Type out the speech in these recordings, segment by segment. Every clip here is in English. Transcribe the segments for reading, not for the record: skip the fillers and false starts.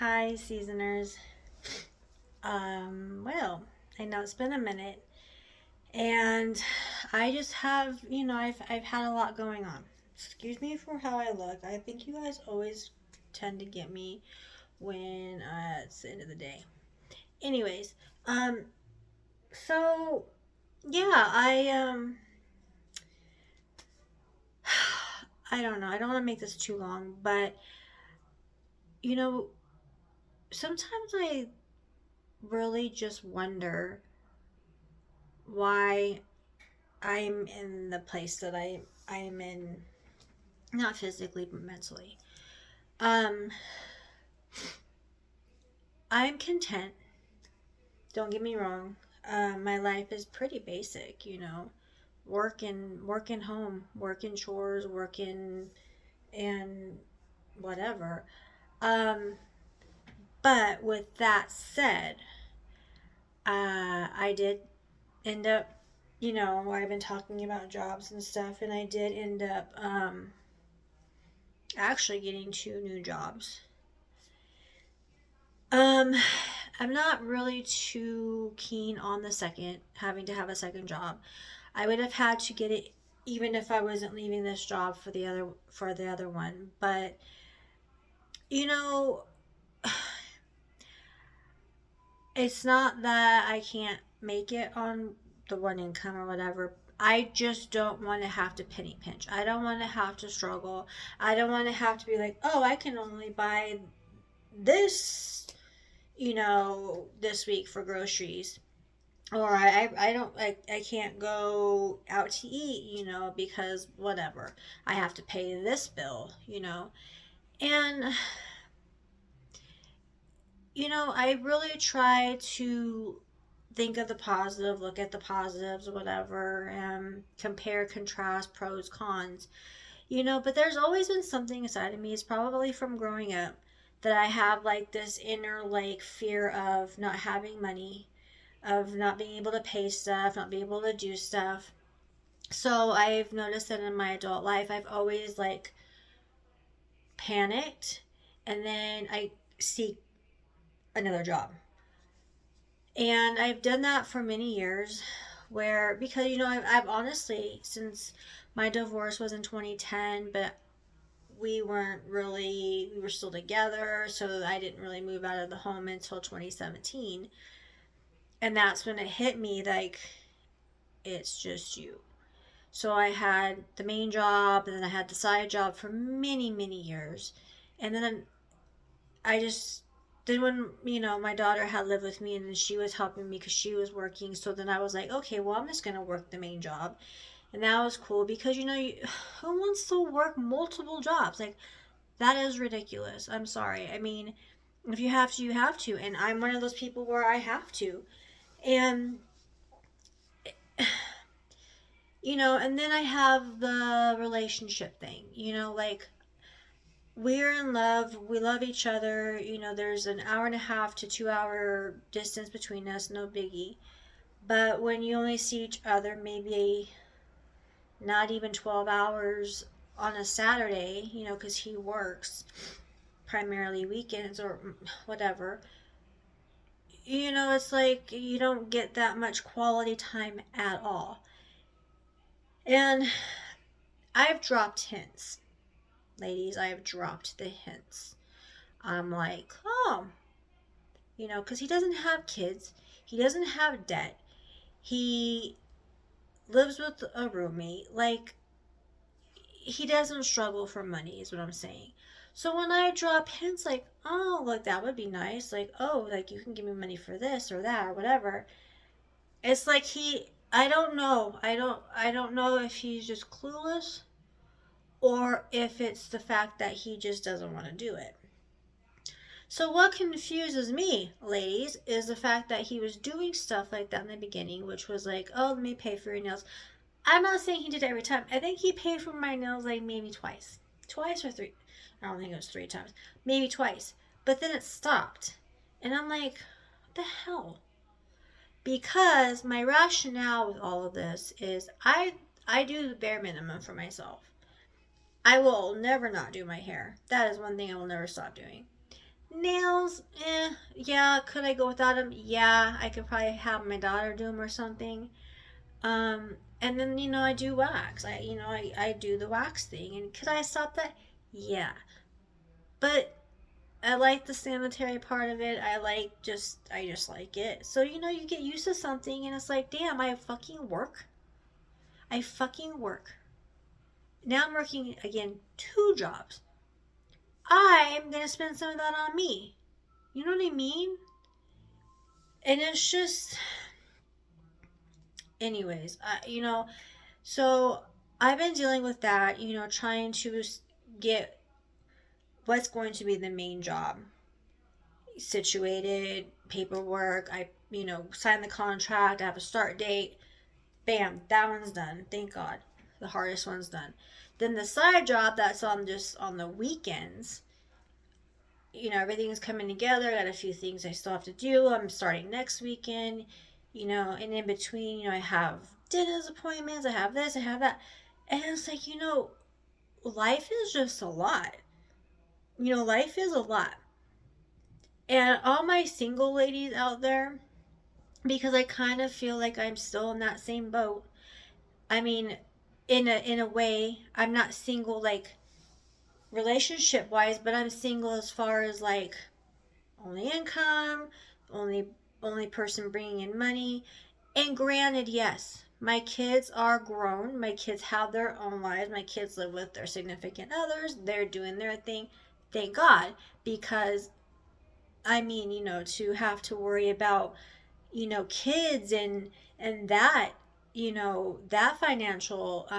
Hi, seasoners. Well, I know it's been a minute, and I just have, I've had a lot going on. Excuse me for how I look. I think you guys always tend to get me when it's the end of the day. Anyways, um, so yeah, I don't know. I don't want to make this too long, but you know, sometimes I really just wonder why I'm in the place that I am in, not physically but mentally. Um, I'm content. Don't get me wrong. My life is pretty basic, working home, working chores, working and whatever. Um, but with that said, I did end up, I've been talking about jobs and stuff, and I did end up actually getting two new jobs. Um, I'm not really too keen on the second, having to have a second job. I would have had to get it even if I wasn't leaving this job for the other one. But you know, it's not that I can't make it on the one income or whatever. I just don't want to have to penny pinch. I don't want to have to struggle. I don't want to have to be like, oh, I can only buy this, this week for groceries, or I don't I can't go out to eat, because whatever, I have to pay this bill, and I really try to think of the positive, look at the positives, whatever, compare, contrast, pros, cons, but there's always been something inside of me. It's probably from growing up that I have like this inner like fear of not having money, of not being able to pay stuff, not being able to do stuff. So I've noticed that in my adult life, I've always like panicked, and then I seek another job. And I've done that for many years where, because, I've honestly, since my divorce was in 2010, but we were still together, so I didn't really move out of the home until 2017. And that's when it hit me like, it's just you. So I had the main job, and then I had the side job for many, many years. And then I just, then when, my daughter had lived with me and then she was helping me because she was working. So then I was like, okay, well, I'm just going to work the main job. And that was cool because, who wants to work multiple jobs? Like, that is ridiculous. I'm sorry. I mean, if you have to, you have to. And I'm one of those people where I have to. And, and then I have the relationship thing, like, we're in love, we love each other, there's an hour and a half to 2 hour distance between us, no biggie. But when you only see each other maybe not even 12 hours on a Saturday, because he works primarily weekends or whatever, it's like you don't get that much quality time at all. And I've dropped hints, ladies, I have dropped the hints. I'm like, oh, because he doesn't have kids, he doesn't have debt, he lives with a roommate. Like, he doesn't struggle for money, is what I'm saying. So when I drop hints like, oh, like that would be nice, like, oh, like you can give me money for this or that or whatever, it's like I don't know. I don't know if he's just clueless or if it's the fact that he just doesn't want to do it. So what confuses me, ladies, is the fact that he was doing stuff like that in the beginning, which was like, oh, let me pay for your nails. I'm not saying he did it every time. I think he paid for my nails like maybe twice. Twice or three. I don't think it was three times. Maybe twice. But then it stopped. And I'm like, what the hell? Because my rationale with all of this is I do the bare minimum for myself. I will never not do my hair. That is one thing I will never stop doing. Nails, yeah. Could I go without them? Yeah, I could probably have my daughter do them or something. And then I do wax. I do the wax thing. And could I stop that? Yeah, but I like the sanitary part of it. I just like it. So you get used to something, and it's like, damn, I fucking work. I fucking work. Now I'm working again 2 jobs. I'm gonna spend some of that on me. You know what I mean? And it's just, anyways, so I've been dealing with that, trying to get what's going to be the main job situated, paperwork. I, sign the contract, I have a start date. Bam, that one's done. Thank God. The hardest one's done. Then the side job that's on just on the weekends, everything's coming together. I got a few things I still have to do. I'm starting next weekend, and in between, I have dentist appointments, I have this, I have that. And it's like, life is just a lot. Life is a lot. And all my single ladies out there, because I kind of feel like I'm still in that same boat. I mean, in a way, I'm not single like relationship wise, but I'm single as far as like only income, only only person bringing in money. And granted, yes, my kids are grown. My kids have their own lives. My kids live with their significant others. They're doing their thing. Thank God, because I mean, to have to worry about, kids and that, that financial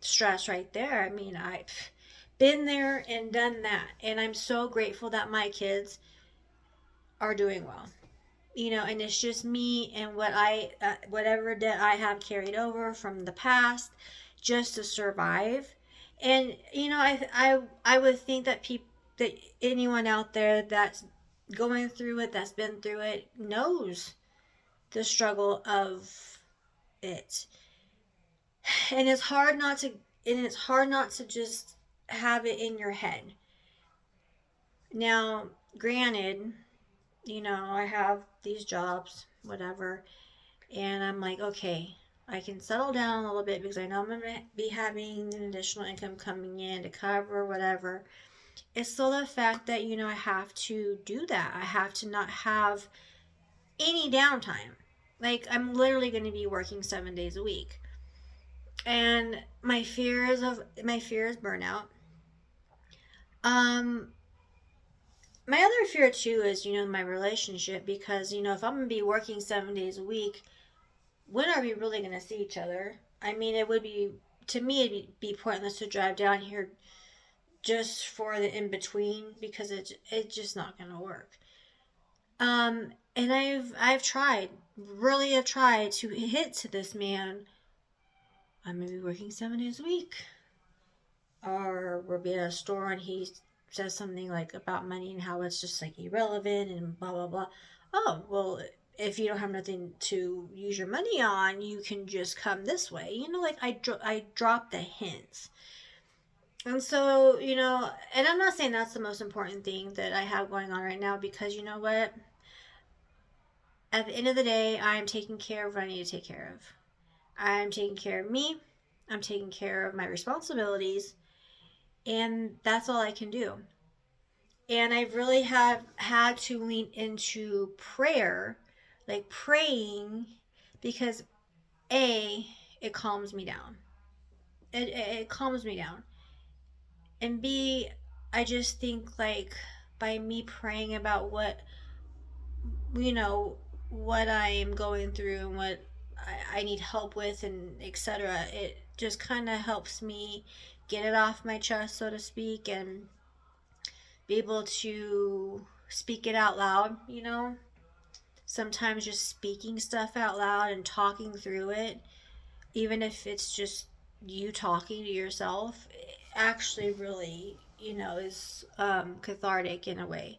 stress right there. I mean, I've been there and done that, and I'm so grateful that my kids are doing well. And it's just me and whatever debt I have carried over from the past, just to survive. And I would think that people, that anyone out there that's going through it, that's been through it, knows the struggle of it. And it's hard not to just have it in your head. Now, granted, I have these jobs, whatever, and I'm like, okay, I can settle down a little bit because I know I'm going to be having an additional income coming in to cover whatever. It's still the fact that, I have to do that. I have to not have any downtime. Like, I'm literally going to be working 7 days a week. And my fear is burnout. Um, my other fear too is, my relationship, because, if I'm going to be working 7 days a week, when are we really going to see each other? I mean, it would be, to me, it'd be pointless to drive down here just for the in between, because it's just not going to work. And I've tried, really have tried to hit to this man, I'm going to be working 7 days a week. Or we'll be at a store and he says something like about money and how it's just like irrelevant and blah blah blah. Oh well, if you don't have nothing to use your money on, you can just come this way. Like I drop the hints. And so, and I'm not saying that's the most important thing that I have going on right now, because you know what? At the end of the day, I'm taking care of what I need to take care of. I'm taking care of me. I'm taking care of my responsibilities. And that's all I can do. And I really have had to lean into prayer, like praying, because A, it calms me down. It calms me down. And B, I just think like by me praying about you know, what I am going through and what I need help with and etc., it just kind of helps me get it off my chest, so to speak, and be able to speak it out loud. Sometimes just speaking stuff out loud and talking through it, even if it's just you talking to yourself, actually really, is cathartic in a way.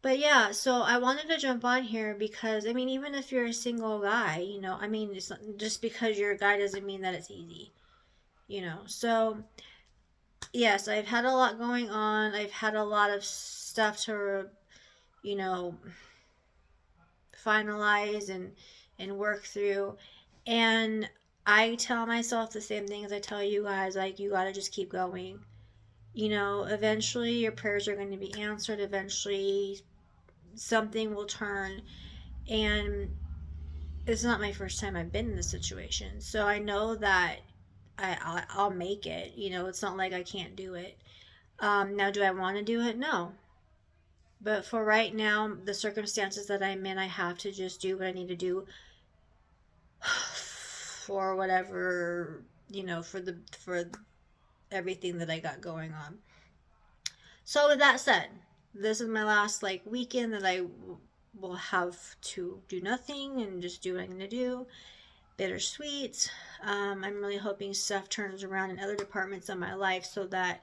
But yeah, so I wanted to jump on here because, I mean, even if you're a single guy, I mean, just because you're a guy doesn't mean that it's easy. So yes, I've had a lot going on. I've had a lot of stuff to, you know, finalize and work through. And I tell myself the same thing as I tell you guys, like, you got to just keep going. Eventually your prayers are going to be answered. Eventually something will turn. And it's not my first time I've been in this situation. So I know that I'll make it. It's not like I can't do it. Now, do I want to do it? No. But for right now, the circumstances that I'm in, I have to just do what I need to do for whatever, for everything that I got going on. So with that said, this is my last like weekend that I will have to do nothing and just do what I'm going to do. Bittersweet. I'm really hoping stuff turns around in other departments of my life so that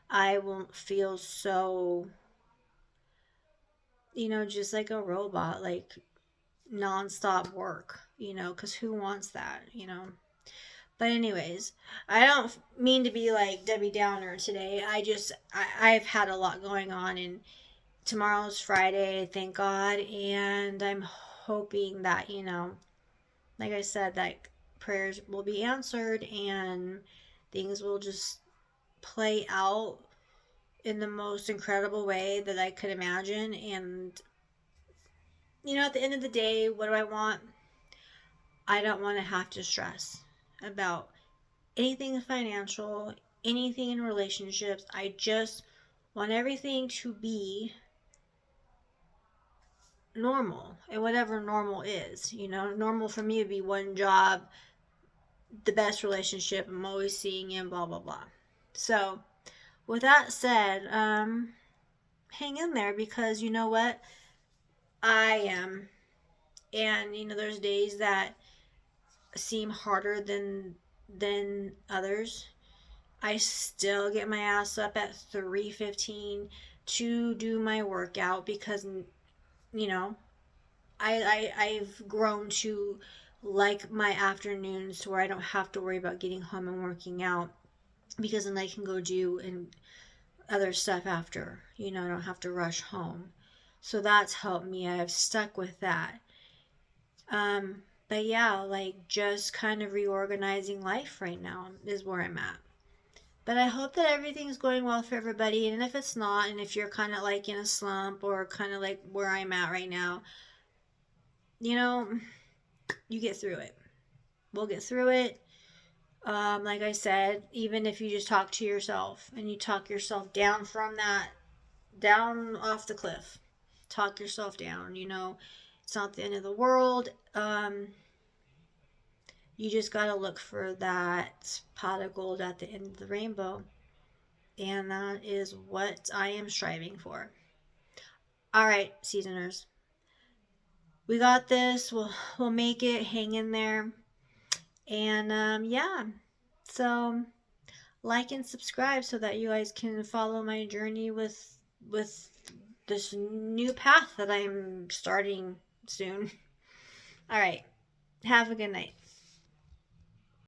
I won't feel so, just like a robot, like nonstop work, because who wants that? But anyways, I don't mean to be like Debbie Downer today. I've had a lot going on, and tomorrow's Friday, thank God, and I'm hoping that, like I said, that prayers will be answered and things will just play out in the most incredible way that I could imagine. And, at the end of the day, what do I want? I don't want to have to stress about anything financial, anything in relationships. I just want everything to be normal, and whatever normal is. Normal for me would be one job, the best relationship, I'm always seeing you, blah, blah, blah. So, with that said, hang in there, because you know what? I am. And, there's days that seem harder than others. I still get my ass up at 3:15 to do my workout because, you know, I've grown to like my afternoons to where I don't have to worry about getting home and working out, because then I can go do and other stuff after. I don't have to rush home. So that's helped me. I've stuck with that. But yeah, like just kind of reorganizing life right now is where I'm at. But I hope that everything's going well for everybody. And if it's not, and if you're kind of like in a slump or kind of like where I'm at right now, you know, you get through it. We'll get through it. Like I said, even if you just talk to yourself and you talk yourself down from that, down off the cliff, talk yourself down. It's not the end of the world. You just got to look for that pot of gold at the end of the rainbow. And that is what I am striving for. All right, seasoners. We got this. We'll make it. Hang in there. And yeah. So like and subscribe so that you guys can follow my journey with this new path that I'm starting soon. All right. Have a good night.